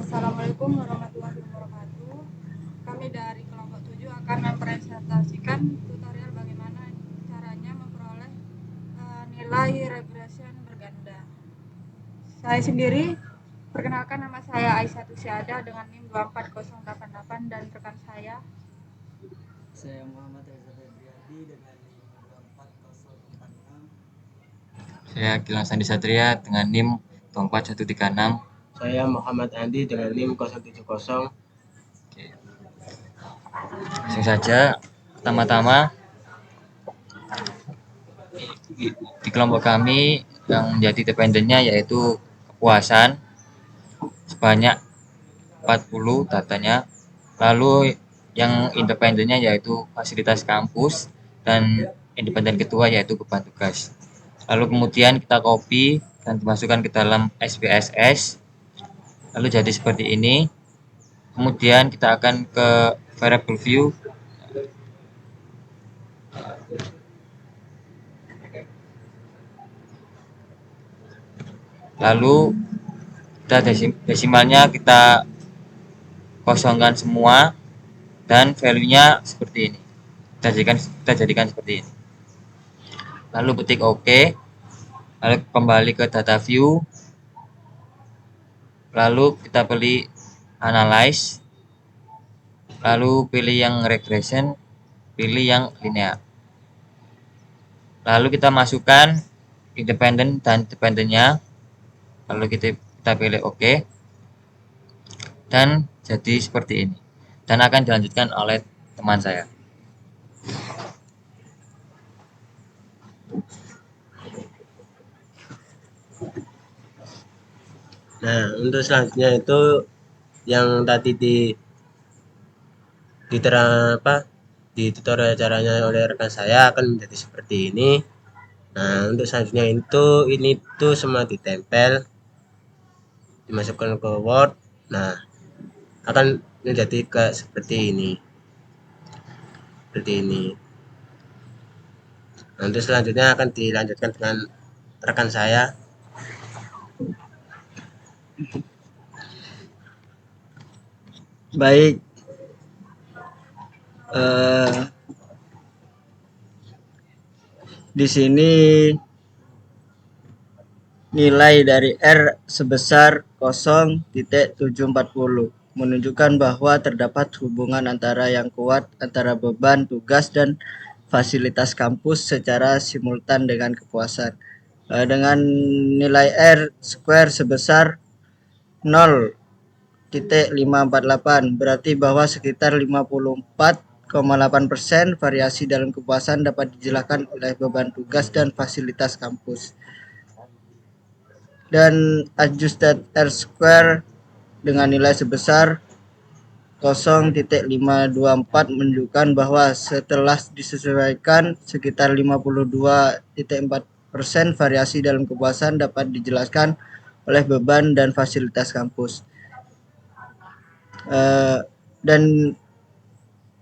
Assalamualaikum warahmatullahi wabarakatuh. Kami dari kelompok 7 akan mempresentasikan tutorial bagaimana caranya memperoleh nilai regression berganda. Saya sendiri, perkenalkan, nama saya Aisyah Tusiada dengan NIM 24088 dan rekan saya Muhammad Reza Febriadi dengan NIM 24046. Saya Gilang Sandi Satria dengan NIM 24136. Saya Muhammad Andi dengan NIM 070. Oke. Langsung saja. Pertama-tama di kelompok kami yang menjadi dependennya yaitu kepuasan sebanyak 40 datanya. Lalu yang independennya yaitu fasilitas kampus dan independen kedua yaitu beban tugas. Lalu kemudian kita copy dan dimasukkan ke dalam SPSS. Lalu jadi seperti ini. Kemudian kita akan ke variable view. Lalu kita desimalnya kita kosongkan semua dan value-nya seperti ini. Kita jadikan seperti ini. Lalu ketik OK. Lalu kembali ke data view. Lalu kita pilih analyze. Lalu pilih yang regression, pilih yang linear. Lalu kita masukkan independen dan dependennya. Lalu kita pilih OK. Dan jadi seperti ini. Dan akan dilanjutkan oleh teman saya. Nah, untuk selanjutnya itu yang tadi di tutorial caranya oleh rekan saya akan menjadi seperti ini. Nah, untuk selanjutnya ini tuh semua ditempel, dimasukkan ke Word. Nah, akan menjadi seperti ini. Nah, untuk selanjutnya akan dilanjutkan dengan rekan saya. Baik, di sini nilai dari R sebesar 0.740 menunjukkan bahwa terdapat hubungan antara yang kuat antara beban tugas dan fasilitas kampus secara simultan dengan kepuasan. Dengan nilai R square sebesar 0.548 berarti bahwa sekitar 54,8% variasi dalam kepuasan dapat dijelaskan oleh beban tugas dan fasilitas kampus. Dan adjusted R square dengan nilai sebesar 0.524 menunjukkan bahwa setelah disesuaikan sekitar 52,4% variasi dalam kepuasan dapat dijelaskan oleh beban dan fasilitas kampus. Dan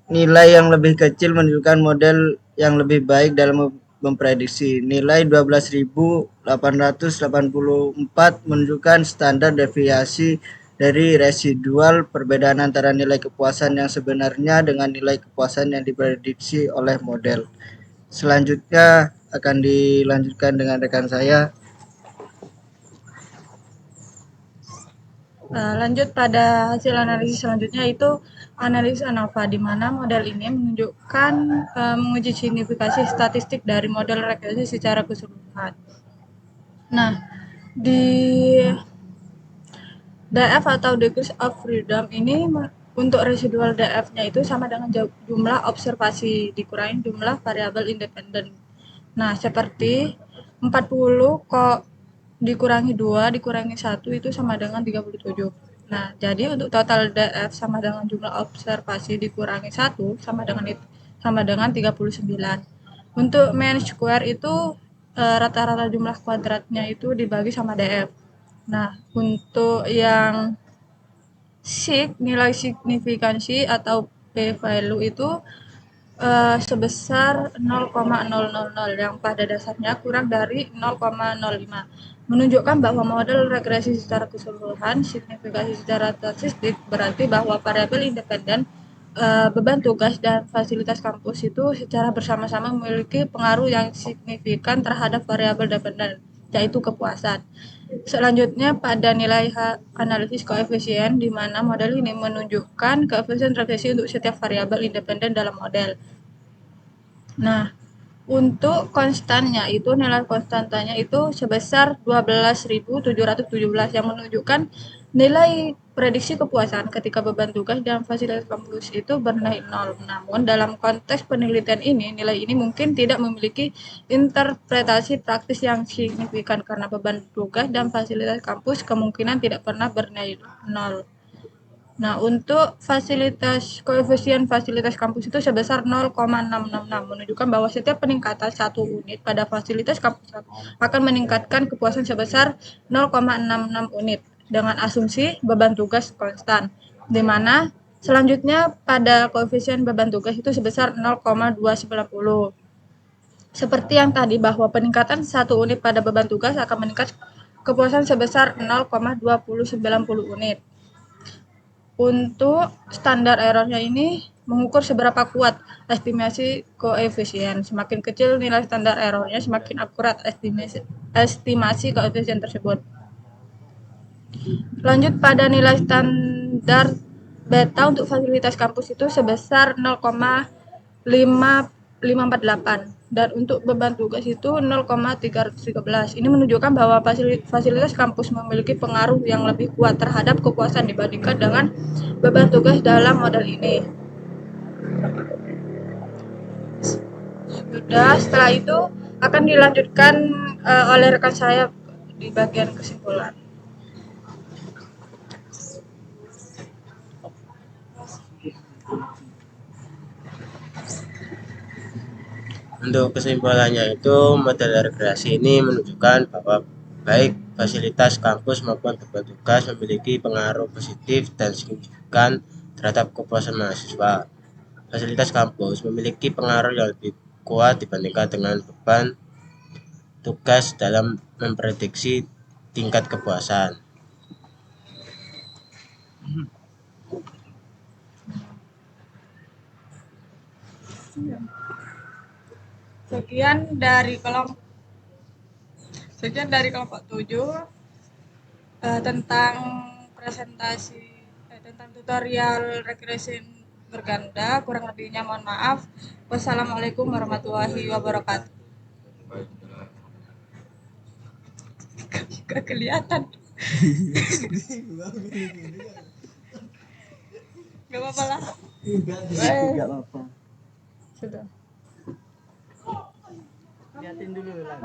nilai yang lebih kecil menunjukkan model yang lebih baik dalam memprediksi. Nilai 12.884 menunjukkan standar deviasi dari residual perbedaan antara nilai kepuasan yang sebenarnya dengan nilai kepuasan yang diprediksi oleh model. Selanjutnya akan dilanjutkan dengan rekan saya. Lanjut pada hasil analisis selanjutnya itu analisis ANOVA, di mana model ini menunjukkan menguji signifikasi statistik dari model regresi secara keseluruhan. Nah, di DF atau Degrees of Freedom ini untuk residual DF-nya itu sama dengan jumlah observasi dikurangi jumlah variabel independen. Nah, seperti 40 kok dikurangi 2 dikurangi 1 itu sama dengan 37. Nah, jadi untuk total DF sama dengan jumlah observasi dikurangi 1 sama dengan 39. Untuk mean square itu rata-rata jumlah kuadratnya itu dibagi sama DF. Nah, untuk yang nilai signifikansi atau p-value itu sebesar 0,000 yang pada dasarnya kurang dari 0,05, menunjukkan bahwa model regresi secara keseluruhan signifikasi secara statistik berarti bahwa variabel independen, beban tugas dan fasilitas kampus itu secara bersama-sama memiliki pengaruh yang signifikan terhadap variabel dependen, yaitu kepuasan. Selanjutnya pada nilai analisis koefisien, di mana model ini menunjukkan koefisien regresi untuk setiap variabel independen dalam model. Nah, untuk konstannya itu nilai konstantanya itu sebesar 12.717 yang menunjukkan nilai prediksi kepuasan ketika beban tugas dan fasilitas kampus itu bernilai 0. Namun dalam konteks penelitian ini, nilai ini mungkin tidak memiliki interpretasi praktis yang signifikan karena beban tugas dan fasilitas kampus kemungkinan tidak pernah bernilai 0. Nah, untuk koefisien fasilitas kampus itu sebesar 0,666, menunjukkan bahwa setiap peningkatan 1 unit pada fasilitas kampus akan meningkatkan kepuasan sebesar 0,66 unit dengan asumsi beban tugas konstan, di mana selanjutnya pada koefisien beban tugas itu sebesar 0,290. Seperti yang tadi bahwa peningkatan 1 unit pada beban tugas akan meningkat kepuasan sebesar 0,2090 unit. Untuk standar errornya ini mengukur seberapa kuat estimasi koefisien. Semakin kecil nilai standar errornya, semakin akurat estimasi koefisien tersebut. Lanjut pada nilai standar beta untuk fasilitas kampus itu sebesar 0,548 dan untuk beban tugas itu 0,313. Ini menunjukkan bahwa fasilitas kampus memiliki pengaruh yang lebih kuat terhadap kepuasan dibandingkan dengan beban tugas dalam model ini. Sudah, setelah itu akan dilanjutkan oleh rekan saya di bagian kesimpulan. Untuk kesimpulannya itu, model regresi ini menunjukkan bahwa baik fasilitas kampus maupun beban tugas memiliki pengaruh positif dan signifikan terhadap kepuasan mahasiswa. Fasilitas kampus memiliki pengaruh yang lebih kuat dibandingkan dengan beban tugas dalam memprediksi tingkat kepuasan. Sekian dari kelompok 7 tentang presentasi tentang tutorial regresi berganda. Kurang lebihnya mohon maaf. Wassalamualaikum warahmatullahi wabarakatuh. Gak kelihatan. Gak apa-apa lah. Enggak apa-apa. Sudah. Liatin dulu lah.